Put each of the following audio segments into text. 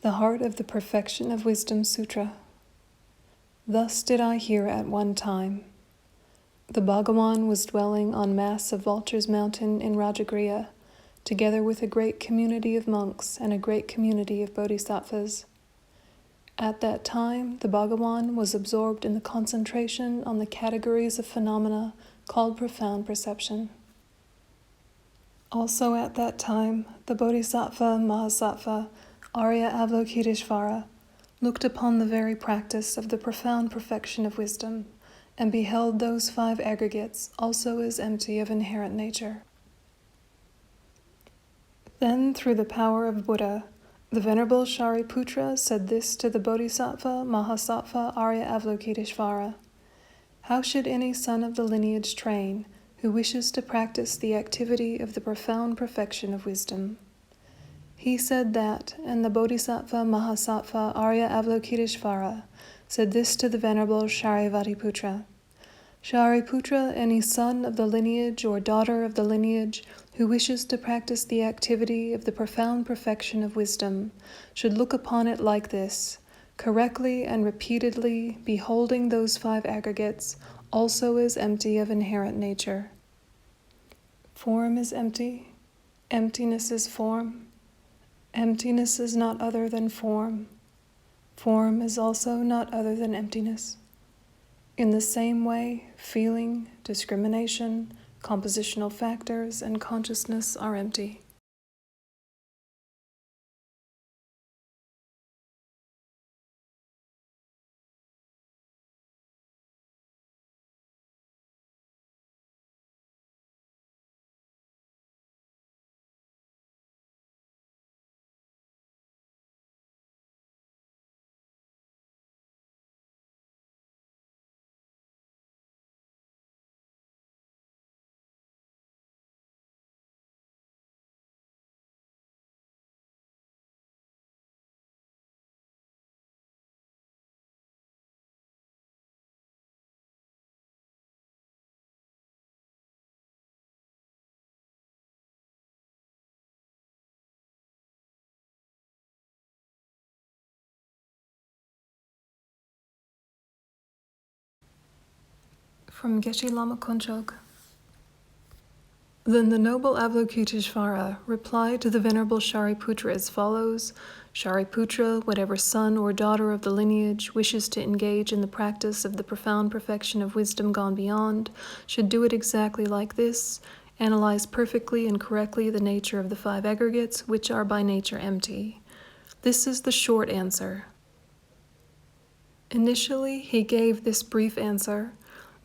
The Heart of the Perfection of Wisdom Sutra. Thus did I hear at one time. The Bhagawan was dwelling on Mass of Vultures Mountain in Rajagriha, together with a great community of monks and a great community of bodhisattvas. At that time, the Bhagawan was absorbed in the concentration on the categories of phenomena called profound perception. Also at that time, the Bodhisattva Mahasattva Arya Avalokitesvara looked upon the very practice of the profound perfection of wisdom and beheld those five aggregates also as empty of inherent nature. Then, through the power of Buddha, the Venerable Shariputra said this to the Bodhisattva Mahasattva Arya Avalokitesvara: How should any son of the lineage train who wishes to practice the activity of the profound perfection of wisdom? He said that, and the Bodhisattva Mahasattva Arya Avalokitesvara said this to the Venerable Shariputra: Shariputra, any son of the lineage or daughter of the lineage who wishes to practice the activity of the profound perfection of wisdom should look upon it like this, correctly and repeatedly beholding those five aggregates also as empty of inherent nature. Form is empty, emptiness is form. Emptiness is not other than form. Form is also not other than emptiness. In the same way, feeling, discrimination, compositional factors, and consciousness are empty. From Geshe Lama Konchog. Then the noble Avalokitesvara replied to the Venerable Shariputra as follows: Shariputra, whatever son or daughter of the lineage wishes to engage in the practice of the profound perfection of wisdom gone beyond, should do it exactly like this, analyze perfectly and correctly the nature of the five aggregates, which are by nature empty. This is the short answer. Initially, he gave this brief answer.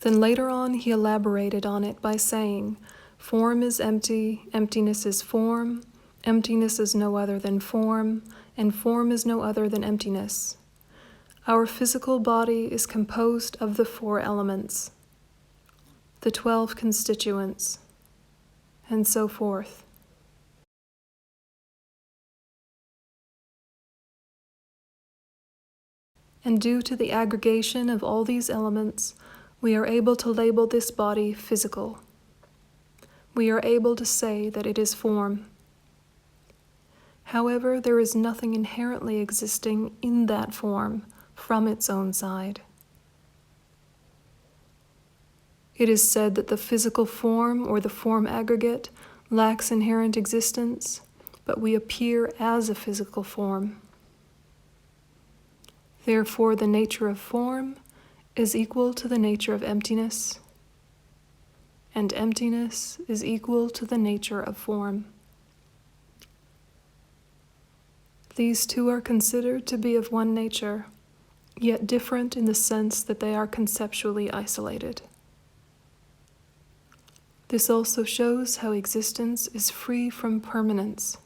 Then later on he elaborated on it by saying, form is empty, emptiness is form, emptiness is no other than form, and form is no other than emptiness. Our physical body is composed of the 4 elements, the 12 constituents, and so forth. And due to the aggregation of all these elements, we are able to label this body physical. We are able to say that it is form. However, there is nothing inherently existing in that form from its own side. It is said that the physical form or the form aggregate lacks inherent existence, but we appear as a physical form. Therefore, the nature of form is equal to the nature of emptiness, and emptiness is equal to the nature of form. These two are considered to be of one nature, yet different in the sense that they are conceptually isolated. This also shows how existence is free from permanence.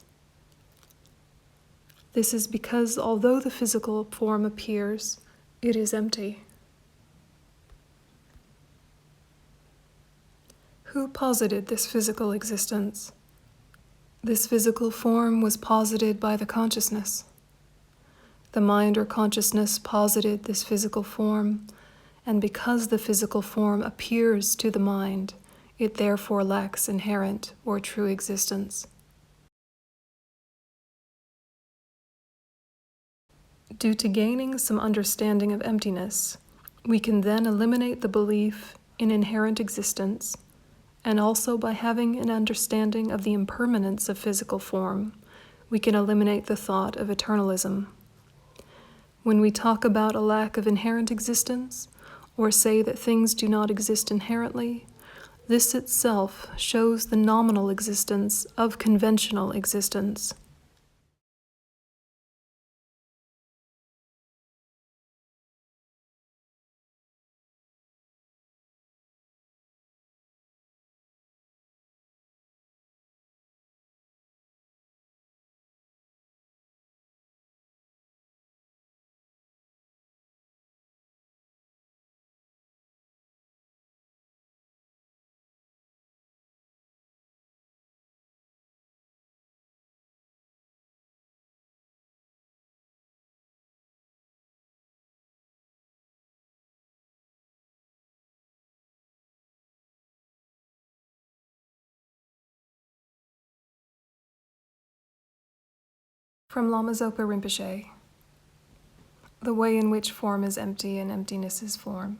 This is because although the physical form appears, it is empty. Who posited this physical existence? This physical form was posited by the consciousness. The mind or consciousness posited this physical form, and because the physical form appears to the mind, it therefore lacks inherent or true existence. Due to gaining some understanding of emptiness, we can then eliminate the belief in inherent existence, and also by having an understanding of the impermanence of physical form, we can eliminate the thought of eternalism. When we talk about a lack of inherent existence, or say that things do not exist inherently, this itself shows the nominal existence of conventional existence. From Lama Zopa Rinpoche, the way in which form is empty and emptiness is form.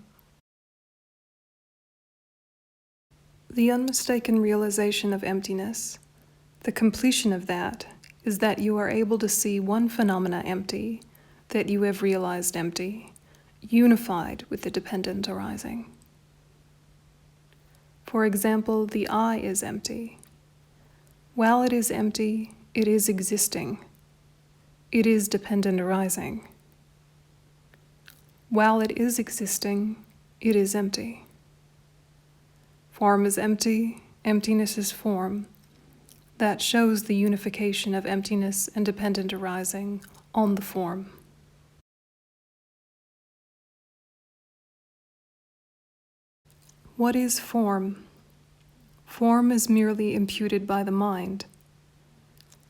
The unmistaken realization of emptiness, the completion of that, is that you are able to see one phenomena empty, that you have realized empty, unified with the dependent arising. For example, the I is empty. While it is empty, it is existing. It is dependent arising. While it is existing, it is empty. Form is empty, emptiness is form. That shows the unification of emptiness and dependent arising on the form. What is form? Form is merely imputed by the mind.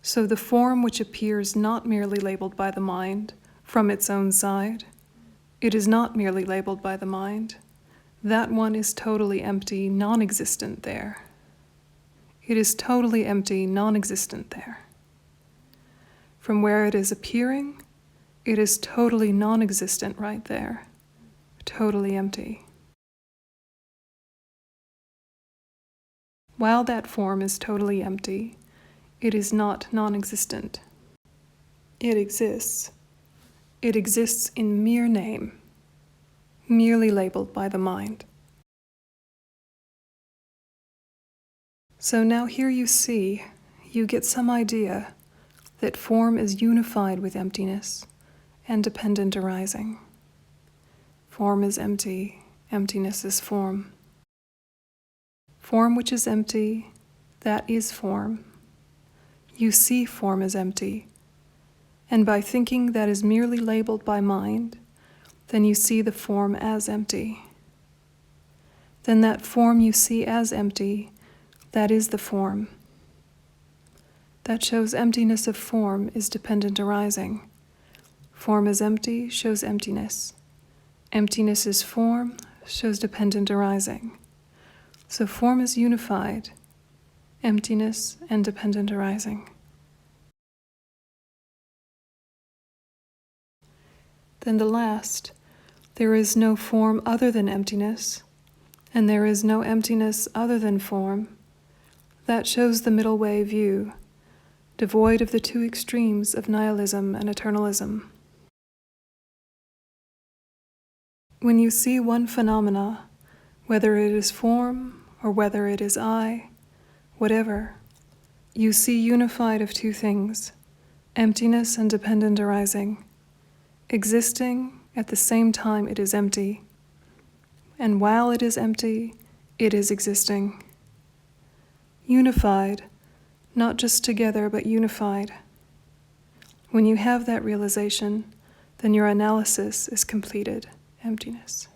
So the form which appears not merely labeled by the mind, from its own side, it is not merely labeled by the mind. That one is totally empty, non-existent there. It is totally empty, non-existent there. From where it is appearing, it is totally non-existent right there, totally empty. While that form is totally empty, it is not non-existent. It exists. It exists in mere name, merely labeled by the mind. So now here you see, you get some idea that form is unified with emptiness and dependent arising. Form is empty, emptiness is form. Form which is empty, that is form. You see form as empty, and by thinking that is merely labeled by mind, then you see the form as empty. Then that form you see as empty, that is the form. That shows emptiness of form is dependent arising. Form is empty shows emptiness. Emptiness is form shows dependent arising. So form is unified, emptiness and dependent arising. Then the last, there is no form other than emptiness, and there is no emptiness other than form. That shows the middle way view, devoid of the two extremes of nihilism and eternalism. When you see one phenomena, whether it is form or whether it is I, whatever, you see unified of two things, emptiness and dependent arising, existing at the same time it is empty, and while it is empty, it is existing. Unified, not just together but unified. When you have that realization, then your analysis is completed, emptiness.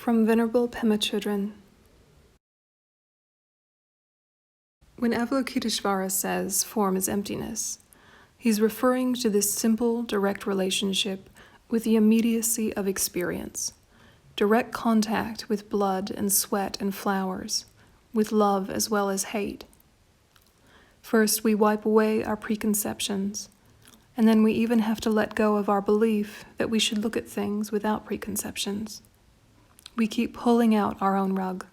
From Venerable Pema Chodron. When Avalokitesvara says form is emptiness, he's referring to this simple, direct relationship with the immediacy of experience, direct contact with blood and sweat and flowers, with love as well as hate. First, we wipe away our preconceptions, and then we even have to let go of our belief that we should look at things without preconceptions. We keep pulling out our own rug.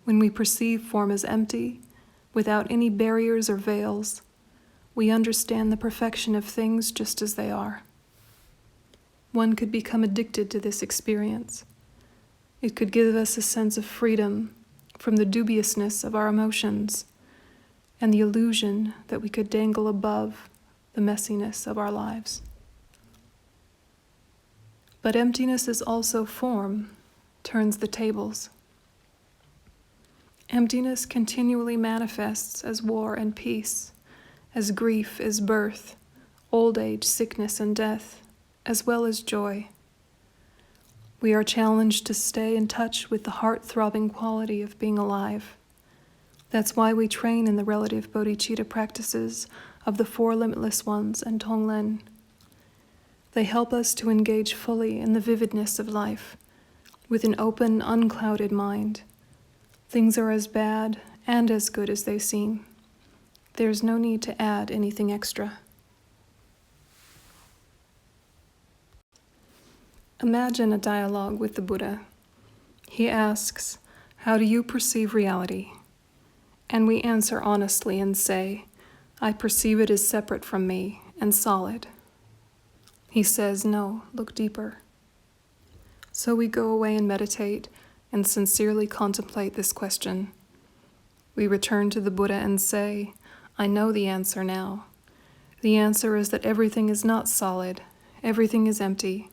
When we perceive form as empty, without any barriers or veils, we understand the perfection of things just as they are. One could become addicted to this experience. It could give us a sense of freedom from the dubiousness of our emotions and the illusion that we could dangle above the messiness of our lives. But emptiness is also form, turns the tables. Emptiness continually manifests as war and peace, as grief is birth, old age, sickness, and death, as well as joy. We are challenged to stay in touch with the heart-throbbing quality of being alive. That's why we train in the relative bodhicitta practices of the Four Limitless Ones and Tonglen. They help us to engage fully in the vividness of life, with an open, unclouded mind. Things are as bad and as good as they seem. There's no need to add anything extra. Imagine a dialogue with the Buddha. He asks, "How do you perceive reality?" And we answer honestly and say, "I perceive it as separate from me and solid." He says, "No, look deeper." So we go away and meditate and sincerely contemplate this question. We return to the Buddha and say, "I know the answer now. The answer is that everything is not solid, everything is empty."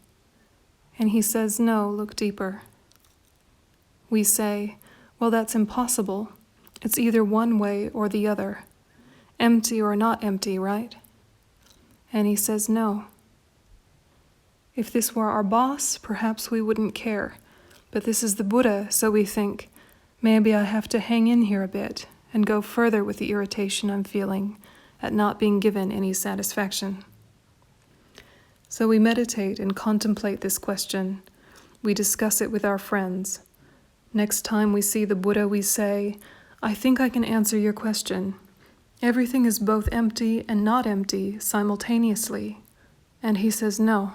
And he says, "No, look deeper." We say, "Well, that's impossible. It's either one way or the other. Empty or not empty, right?" And he says, "No. If this were our boss, perhaps we wouldn't care. But this is the Buddha, so we think, maybe I have to hang in here a bit and go further with the irritation I'm feeling at not being given any satisfaction." So we meditate and contemplate this question. We discuss it with our friends. Next time we see the Buddha, we say, "I think I can answer your question. Everything is both empty and not empty simultaneously." And he says, "No.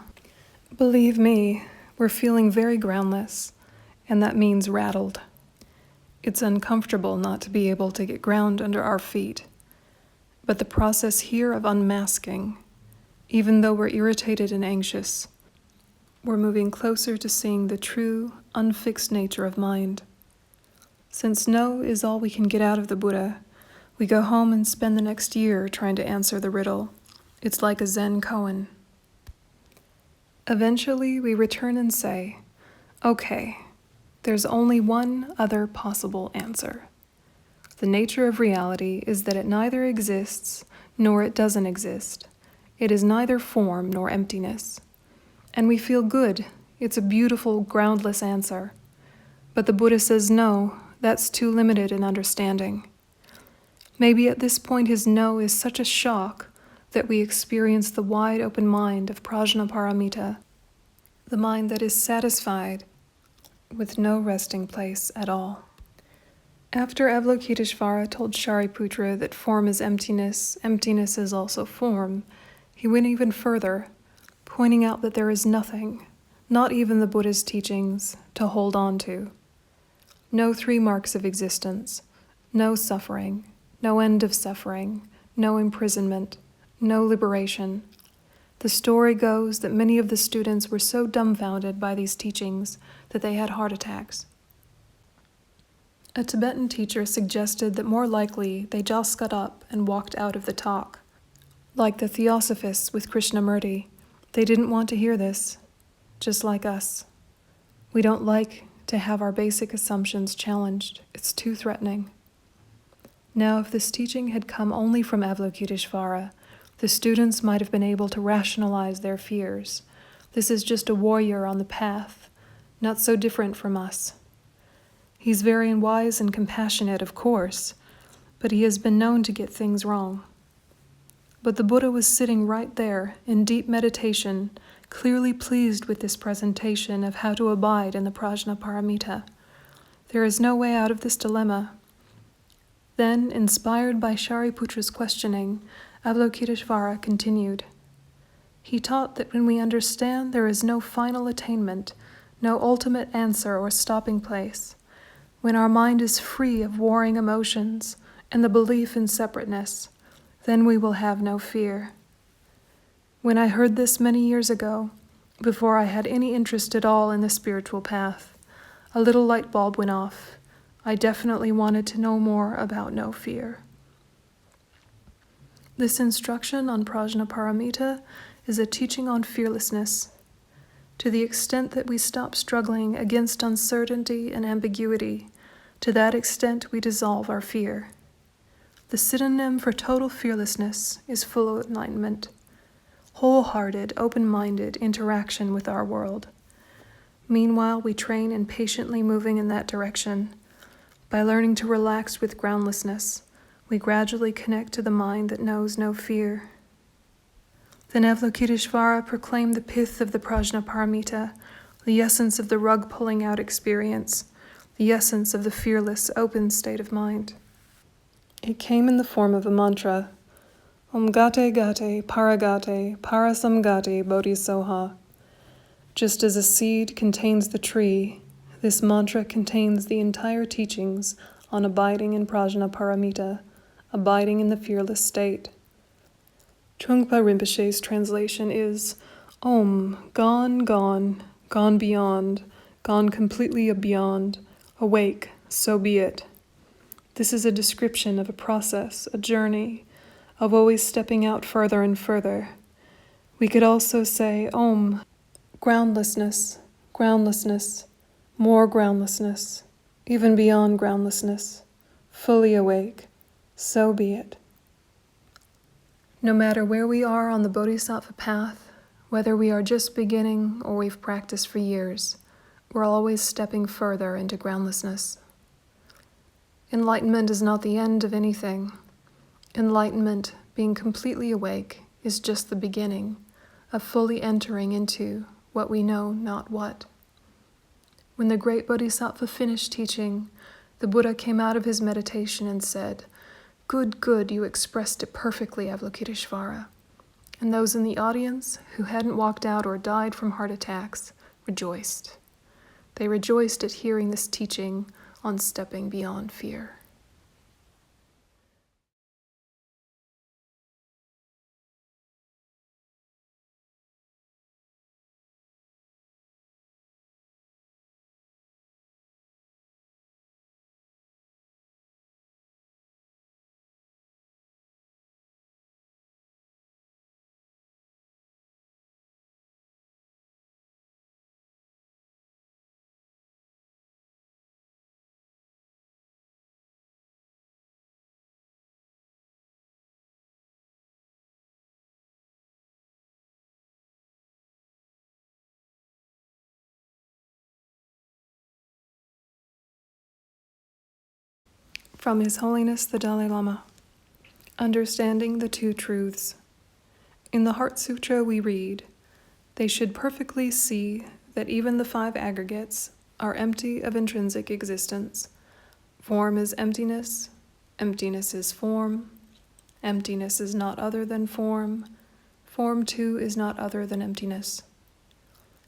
Believe me, we're feeling very groundless, and that means rattled. It's uncomfortable not to be able to get ground under our feet. But the process here of unmasking, even though we're irritated and anxious, we're moving closer to seeing the true, unfixed nature of mind. Since no is all we can get out of the Buddha, we go home and spend the next year trying to answer the riddle. It's like a Zen koan. Eventually, we return and say, "Okay, there's only one other possible answer. The nature of reality is that it neither exists nor it doesn't exist. It is neither form nor emptiness." And we feel good. It's a beautiful, groundless answer. But the Buddha says, "No, that's too limited in understanding." Maybe at this point his no is such a shock that we experience the wide open mind of Prajnaparamita, the mind that is satisfied with no resting place at all. After Avalokitesvara told Shariputra that form is emptiness, emptiness is also form, he went even further, pointing out that there is nothing, not even the Buddha's teachings, to hold on to. No three marks of existence, no suffering, no end of suffering, no imprisonment, no liberation. The story goes that many of the students were so dumbfounded by these teachings that they had heart attacks. A Tibetan teacher suggested that more likely they just got up and walked out of the talk. Like the Theosophists with Krishnamurti, they didn't want to hear this, just like us. We don't like to have our basic assumptions challenged. It's too threatening. Now, if this teaching had come only from Avalokitesvara, the students might have been able to rationalize their fears. This is just a warrior on the path, not so different from us. He's very wise and compassionate, of course, but he has been known to get things wrong. But the Buddha was sitting right there in deep meditation, clearly pleased with this presentation of how to abide in the Prajnaparamita. There is no way out of this dilemma. Then, inspired by Shariputra's questioning, Avalokitesvara continued. He taught that when we understand there is no final attainment, no ultimate answer or stopping place, when our mind is free of warring emotions and the belief in separateness, then we will have no fear. When I heard this many years ago, before I had any interest at all in the spiritual path, a little light bulb went off. I definitely wanted to know more about no fear. This instruction on Prajnaparamita is a teaching on fearlessness. To the extent that we stop struggling against uncertainty and ambiguity, to that extent we dissolve our fear. The synonym for total fearlessness is full enlightenment, wholehearted, open-minded interaction with our world. Meanwhile, we train in patiently moving in that direction. By learning to relax with groundlessness, we gradually connect to the mind that knows no fear. Then Avalokitesvara proclaimed the pith of the Prajnaparamita, the essence of the rug-pulling out experience, the essence of the fearless, open state of mind. It came in the form of a mantra, Om Gate Gate Paragate Parasamgate Bodhisoha. Just as a seed contains the tree, this mantra contains the entire teachings on abiding in Prajnaparamita, abiding in the fearless state. Trungpa Rinpoche's translation is, Om, gone, gone, gone beyond, gone completely beyond, awake, so be it. This is a description of a process, a journey, of always stepping out further and further. We could also say, Om, groundlessness, groundlessness, more groundlessness, even beyond groundlessness, fully awake, so be it. No matter where we are on the Bodhisattva path, whether we are just beginning or we've practiced for years, we're always stepping further into groundlessness. Enlightenment is not the end of anything. Enlightenment, being completely awake, is just the beginning of fully entering into what we know not what. When the great Bodhisattva finished teaching, the Buddha came out of his meditation and said, Good, good, you expressed it perfectly, Avalokitesvara. And those in the audience who hadn't walked out or died from heart attacks rejoiced. They rejoiced at hearing this teaching on stepping beyond fear. From His Holiness the Dalai Lama. Understanding the Two Truths. In the Heart Sutra we read, They should perfectly see that even the five aggregates are empty of intrinsic existence. Form is emptiness, emptiness is form, emptiness is not other than form too is not other than emptiness.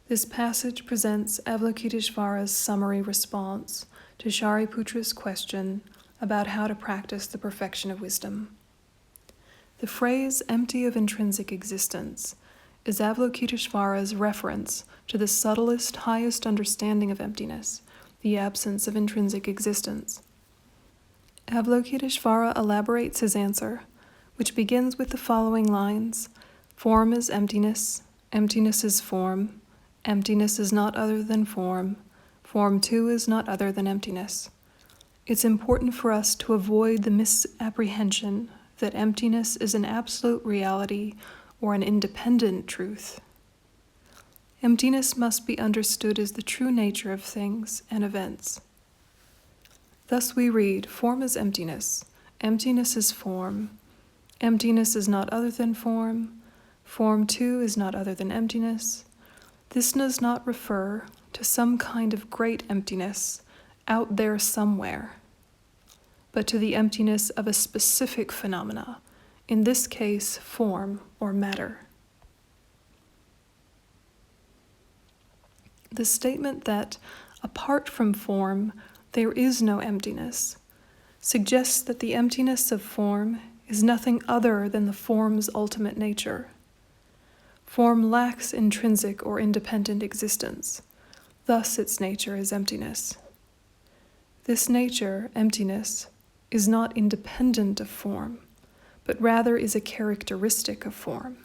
This passage presents Avalokitesvara's summary response to Shariputra's question about how to practice the perfection of wisdom. The phrase empty of intrinsic existence is Avalokitesvara's reference to the subtlest, highest understanding of emptiness, the absence of intrinsic existence. Avalokitesvara elaborates his answer, which begins with the following lines, Form is emptiness, emptiness is form, emptiness is not other than form too is not other than emptiness. It's important for us to avoid the misapprehension that emptiness is an absolute reality or an independent truth. Emptiness must be understood as the true nature of things and events. Thus we read, form is emptiness, emptiness is form, emptiness is not other than form too is not other than emptiness. This does not refer to some kind of great emptiness out there somewhere, but to the emptiness of a specific phenomena, in this case, form or matter. The statement that, apart from form, there is no emptiness, suggests that the emptiness of form is nothing other than the form's ultimate nature. Form lacks intrinsic or independent existence, thus its nature is emptiness. This nature, emptiness, is not independent of form, but rather is a characteristic of form.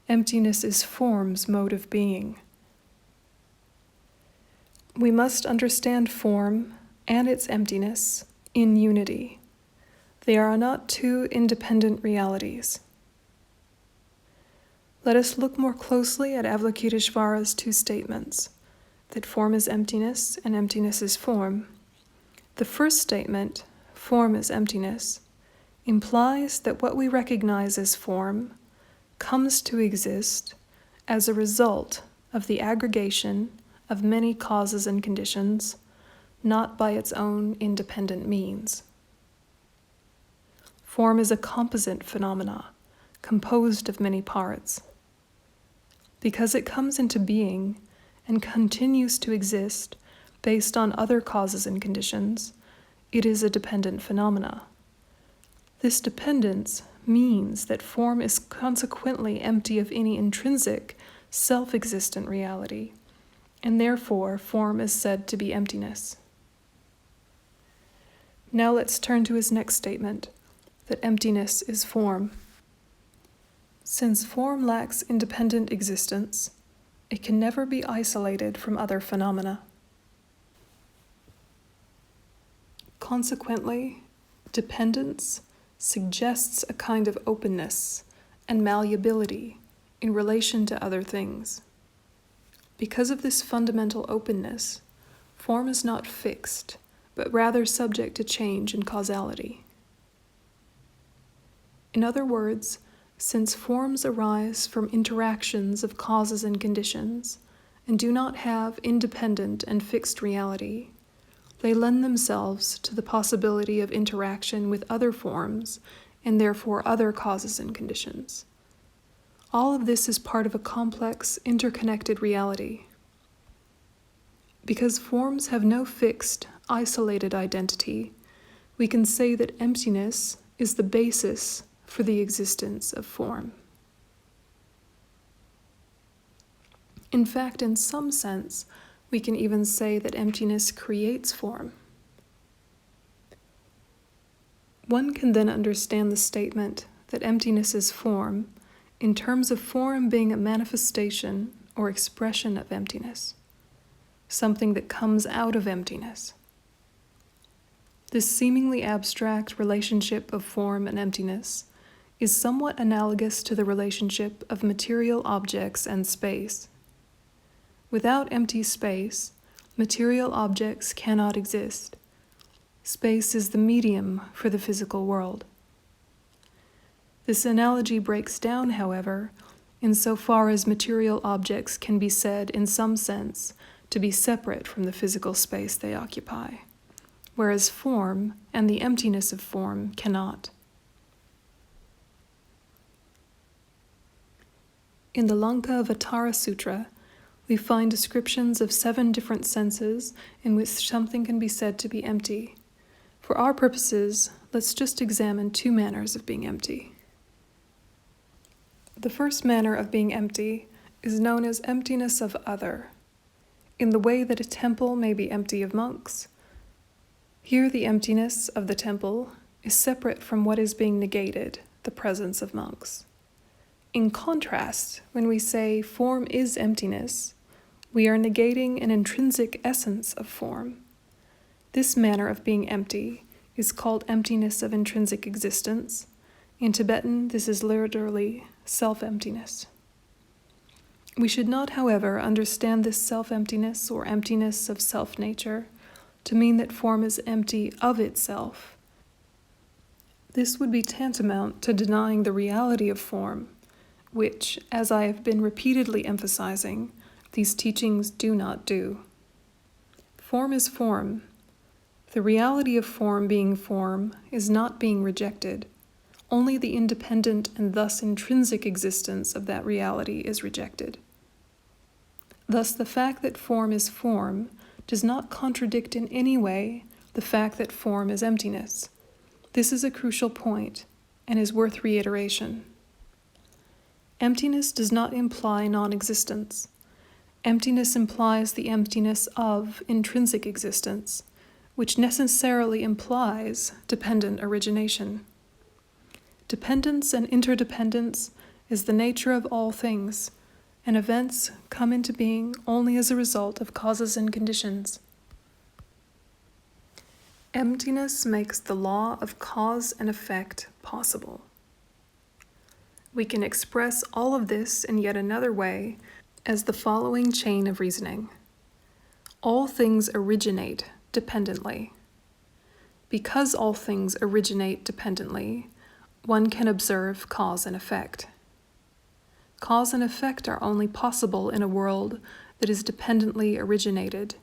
Emptiness is form's mode of being. We must understand form and its emptiness in unity. They are not two independent realities. Let us look more closely at Avalokitesvara's two statements, that form is emptiness and emptiness is form. The first statement, form is emptiness, implies that what we recognize as form comes to exist as a result of the aggregation of many causes and conditions, not by its own independent means. Form is a composite phenomena, composed of many parts. Because it comes into being and continues to exist based on other causes and conditions, it is a dependent phenomena. This dependence means that form is consequently empty of any intrinsic, self-existent reality, and therefore form is said to be emptiness. Now let's turn to his next statement, that emptiness is form. Since form lacks independent existence, it can never be isolated from other phenomena. Consequently, dependence suggests a kind of openness and malleability in relation to other things. Because of this fundamental openness, form is not fixed, but rather subject to change and causality. In other words, since forms arise from interactions of causes and conditions, and do not have independent and fixed reality, they lend themselves to the possibility of interaction with other forms, and therefore other causes and conditions. All of this is part of a complex, interconnected reality. Because forms have no fixed, isolated identity, we can say that emptiness is the basis for the existence of form. In fact, in some sense, we can even say that emptiness creates form. One can then understand the statement that emptiness is form in terms of form being a manifestation or expression of emptiness, something that comes out of emptiness. This seemingly abstract relationship of form and emptiness is somewhat analogous to the relationship of material objects and space. Without empty space, material objects cannot exist. Space is the medium for the physical world. This analogy breaks down, however, insofar as material objects can be said, in some sense, to be separate from the physical space they occupy, whereas form and the emptiness of form cannot. In the Lankavatara Sutra, we find descriptions of 7 different senses in which something can be said to be empty. For our purposes, let's just examine 2 manners of being empty. The first manner of being empty is known as emptiness of other, in the way that a temple may be empty of monks. Here the emptiness of the temple is separate from what is being negated, the presence of monks. In contrast, when we say form is emptiness, we are negating an intrinsic essence of form. This manner of being empty is called emptiness of intrinsic existence. In Tibetan, this is literally self-emptiness. We should not, however, understand this self-emptiness or emptiness of self-nature to mean that form is empty of itself. This would be tantamount to denying the reality of form, which, as I have been repeatedly emphasizing, these teachings do not do. Form is form. The reality of form being form is not being rejected. Only the independent and thus intrinsic existence of that reality is rejected. Thus, the fact that form is form does not contradict in any way the fact that form is emptiness. This is a crucial point and is worth reiteration. Emptiness does not imply non-existence. Emptiness implies the emptiness of intrinsic existence, which necessarily implies dependent origination. Dependence and interdependence is the nature of all things, and events come into being only as a result of causes and conditions. Emptiness makes the law of cause and effect possible. We can express all of this in yet another way as the following chain of reasoning. All things originate dependently. Because all things originate dependently, one can observe cause and effect. Cause and effect are only possible in a world that is dependently originated,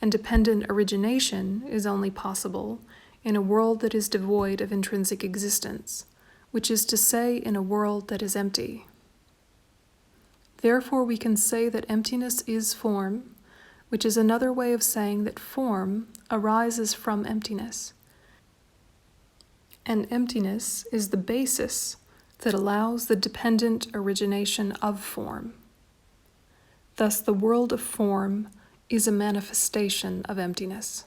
and dependent origination is only possible in a world that is devoid of intrinsic existence, which is to say, in a world that is empty. Therefore, we can say that emptiness is form, which is another way of saying that form arises from emptiness. And emptiness is the basis that allows the dependent origination of form. Thus, the world of form is a manifestation of emptiness.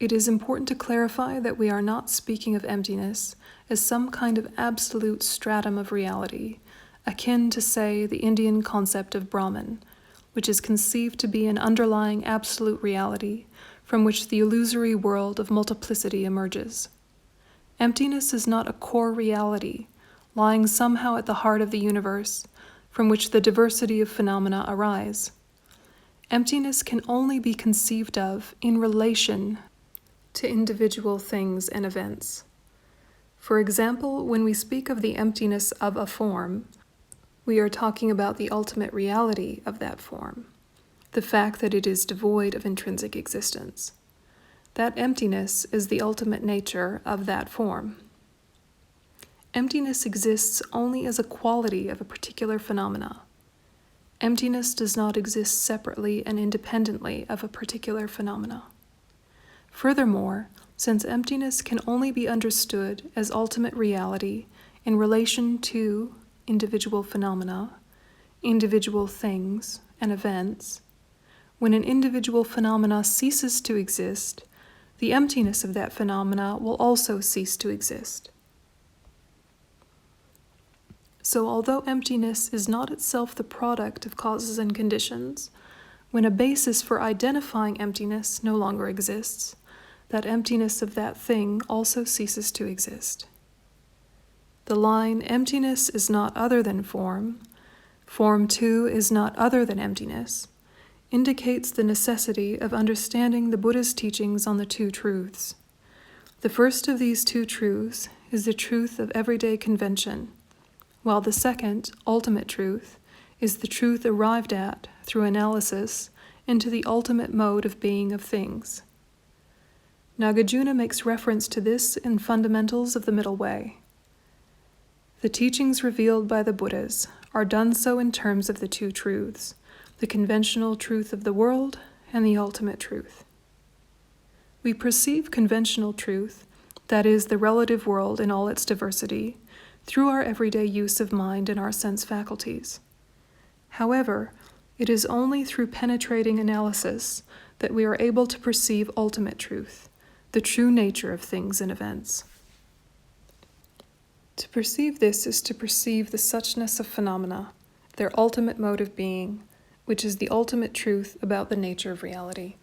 It is important to clarify that we are not speaking of emptiness as some kind of absolute stratum of reality, akin to, say, the Indian concept of Brahman, which is conceived to be an underlying absolute reality from which the illusory world of multiplicity emerges. Emptiness is not a core reality, lying somehow at the heart of the universe, from which the diversity of phenomena arise. Emptiness can only be conceived of in relation to individual things and events. For example, when we speak of the emptiness of a form, we are talking about the ultimate reality of that form, the fact that it is devoid of intrinsic existence. That emptiness is the ultimate nature of that form. Emptiness exists only as a quality of a particular phenomena. Emptiness does not exist separately and independently of a particular phenomena. Furthermore, since emptiness can only be understood as ultimate reality in relation to individual phenomena, individual things, and events, when an individual phenomena ceases to exist, the emptiness of that phenomena will also cease to exist. So although emptiness is not itself the product of causes and conditions, when a basis for identifying emptiness no longer exists, that emptiness of that thing also ceases to exist. The line, emptiness is not other than form, form too is not other than emptiness, indicates the necessity of understanding the Buddha's teachings on the two truths. The first of these two truths is the truth of everyday convention, while the second, ultimate truth, is the truth arrived at through analysis into the ultimate mode of being of things. Nagarjuna makes reference to this in Fundamentals of the Middle Way. The teachings revealed by the Buddhas are done so in terms of the two truths, the conventional truth of the world and the ultimate truth. We perceive conventional truth, that is, the relative world in all its diversity, through our everyday use of mind and our sense faculties. However, it is only through penetrating analysis that we are able to perceive ultimate truth, the true nature of things and events. To perceive this is to perceive the suchness of phenomena, their ultimate mode of being, which is the ultimate truth about the nature of reality.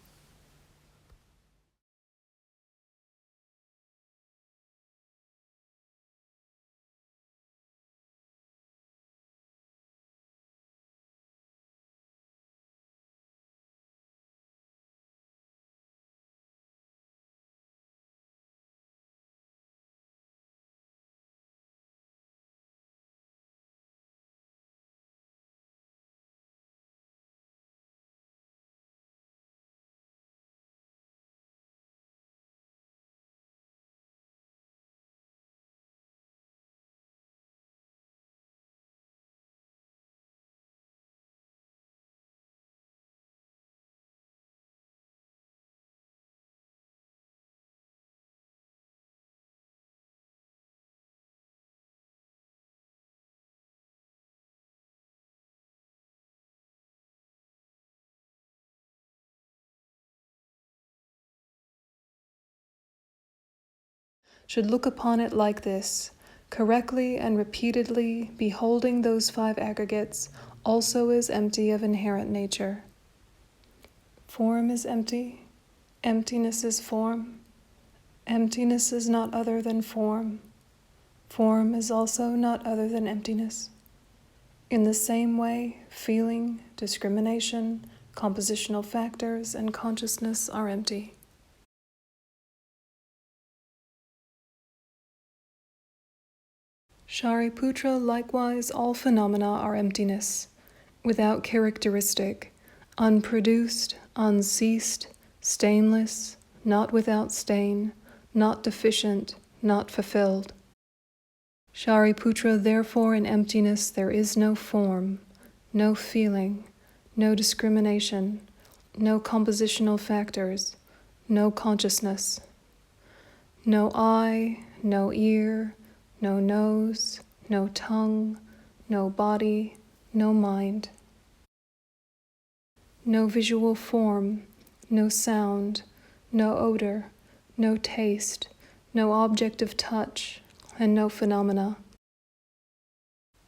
should look upon it like this, correctly and repeatedly beholding those 5 aggregates also as empty of inherent nature. Form is empty, emptiness is form, emptiness is not other than form, form is also not other than emptiness. In the same way, feeling, discrimination, compositional factors, and consciousness are empty. Shariputra, likewise, all phenomena are emptiness, without characteristic, unproduced, unceased, stainless, not without stain, not deficient, not fulfilled. Shariputra, therefore in emptiness there is no form, no feeling, no discrimination, no compositional factors, no consciousness, no eye, no ear, no nose, no tongue, no body, no mind. No visual form, no sound, no odor, no taste, no object of touch, and no phenomena.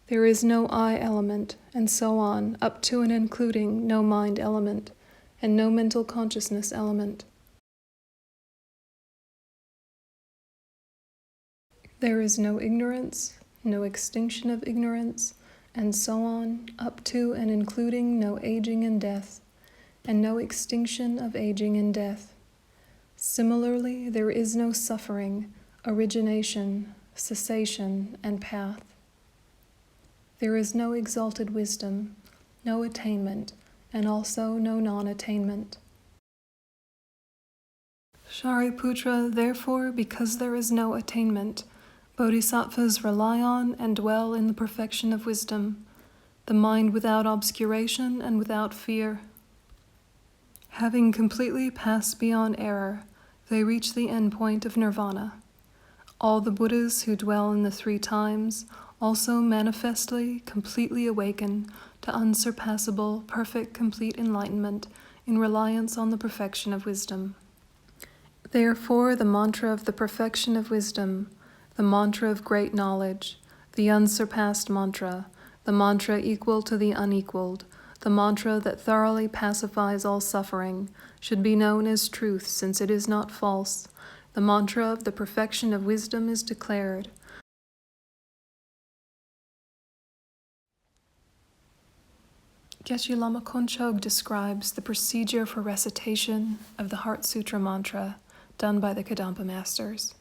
There is no I element, and so on, up to and including no mind element, and no mental consciousness element. There is no ignorance, no extinction of ignorance, and so on, up to and including no aging and death, and no extinction of aging and death. Similarly, there is no suffering, origination, cessation, and path. There is no exalted wisdom, no attainment, and also no non-attainment. Shariputra, therefore, because there is no attainment, bodhisattvas rely on and dwell in the perfection of wisdom, the mind without obscuration and without fear. Having completely passed beyond error, they reach the end point of nirvana. All the Buddhas who dwell in the 3 times also manifestly, completely awaken to unsurpassable, perfect, complete enlightenment in reliance on the perfection of wisdom. Therefore, the mantra of the perfection of wisdom, the mantra of great knowledge, the unsurpassed mantra, the mantra equal to the unequaled, the mantra that thoroughly pacifies all suffering, should be known as truth, since it is not false. The mantra of the perfection of wisdom is declared. Geshe Lama Konchog describes the procedure for recitation of the Heart Sutra mantra done by the Kadampa masters.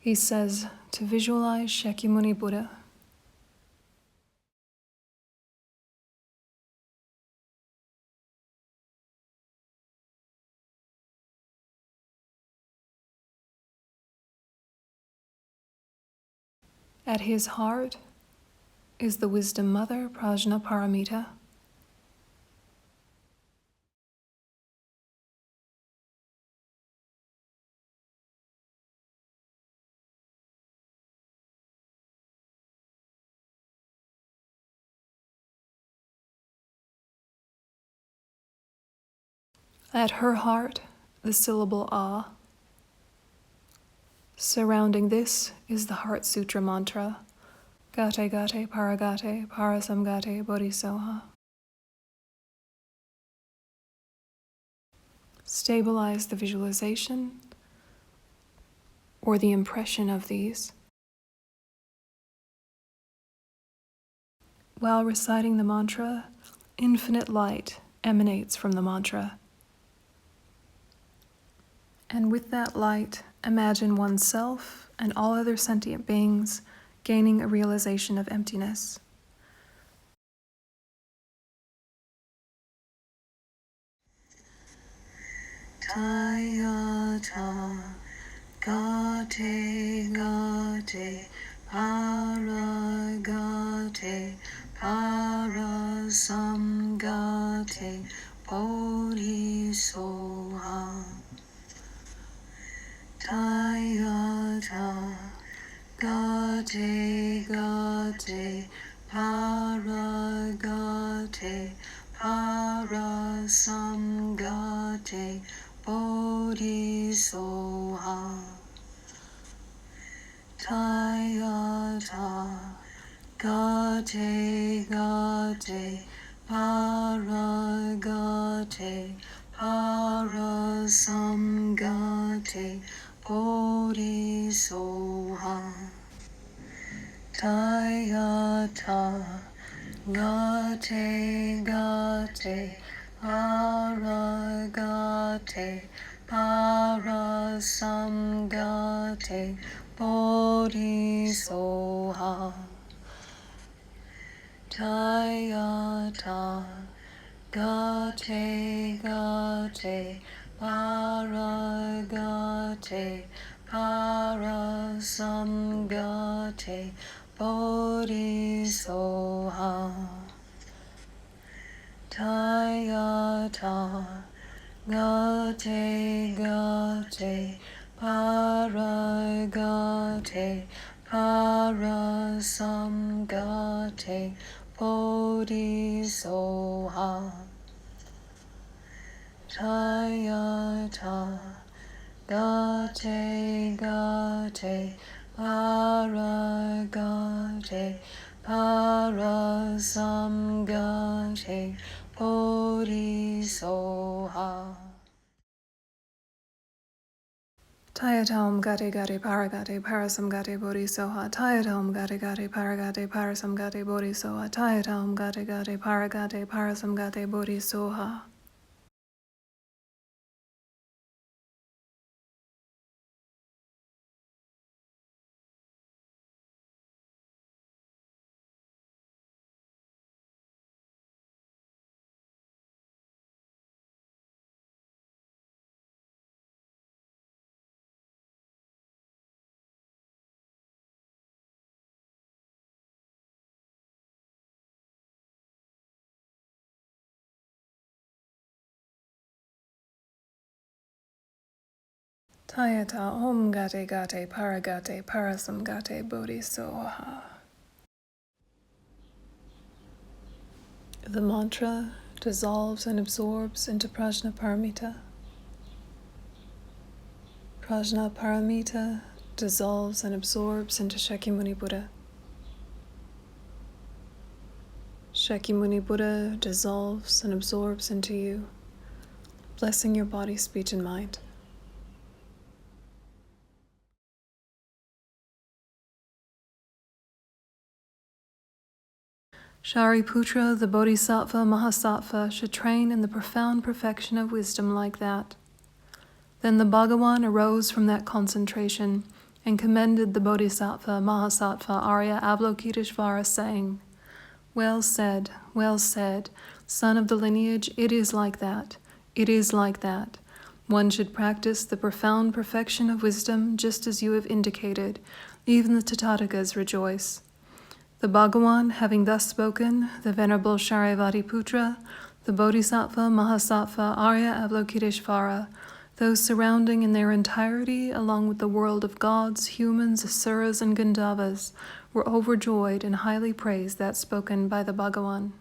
He says to visualize Shakyamuni Buddha. At his heart is the wisdom mother, Prajnaparamita. At her heart, the syllable Ah. Surrounding this is the Heart Sutra mantra, Gate Gate Paragate Parasamgate Bodhisoha. Stabilize the visualization or the impression of these. While reciting the mantra, infinite light emanates from the mantra. And with that light, imagine oneself and all other sentient beings gaining a realization of emptiness. Tayata Gate Gate Paragate Parasamgate Bodhisoha. Tayata Gate Gate Paragate Parasamgate Bodhisoha. Gate, Gate, Paragate, Parasamgate, Bodhisoha. Tayata, Gate, Gate, Paragate, Parasamgate, Bodhisoha. Tayata, Gate, Gate, Paragate, Parasamgate, Bodhisoha. Tayata, Gate, Gate, Paragate, Parasamgate, Bodhisoha. Tayata, Gate, Gate, Paragate, Parasamgate, Bodhisoha. Tayatam Gate Gate Paragate Parasamgate Bodhisoha. Tayatam Gate Gate Paragate Parasamgate Bodhisoha. Tayatam Gate Gate Paragate Parasamgate Bodhisoha. Tayata Om Gate Gate Paragate Parasamgate Bodhisoha. The mantra dissolves and absorbs into Prajnaparamita. Prajnaparamita dissolves and absorbs into Shakyamuni Buddha. Shakyamuni Buddha dissolves and absorbs into you, blessing your body, speech, and mind. Shariputra, the Bodhisattva Mahasattva, should train in the profound perfection of wisdom like that. Then the Bhagawan arose from that concentration and commended the Bodhisattva Mahasattva Arya Avalokitesvara, saying, well said, son of the lineage, it is like that, it is like that. One should practice the profound perfection of wisdom just as you have indicated. Even the Tathagatas rejoice. The Bhagawan, having thus spoken, the Venerable Shariputra, the Bodhisattva Mahasattva Arya Avalokitesvara, those surrounding in their entirety, along with the world of gods, humans, asuras, and Gandharvas, were overjoyed and highly praised that spoken by the Bhagawan.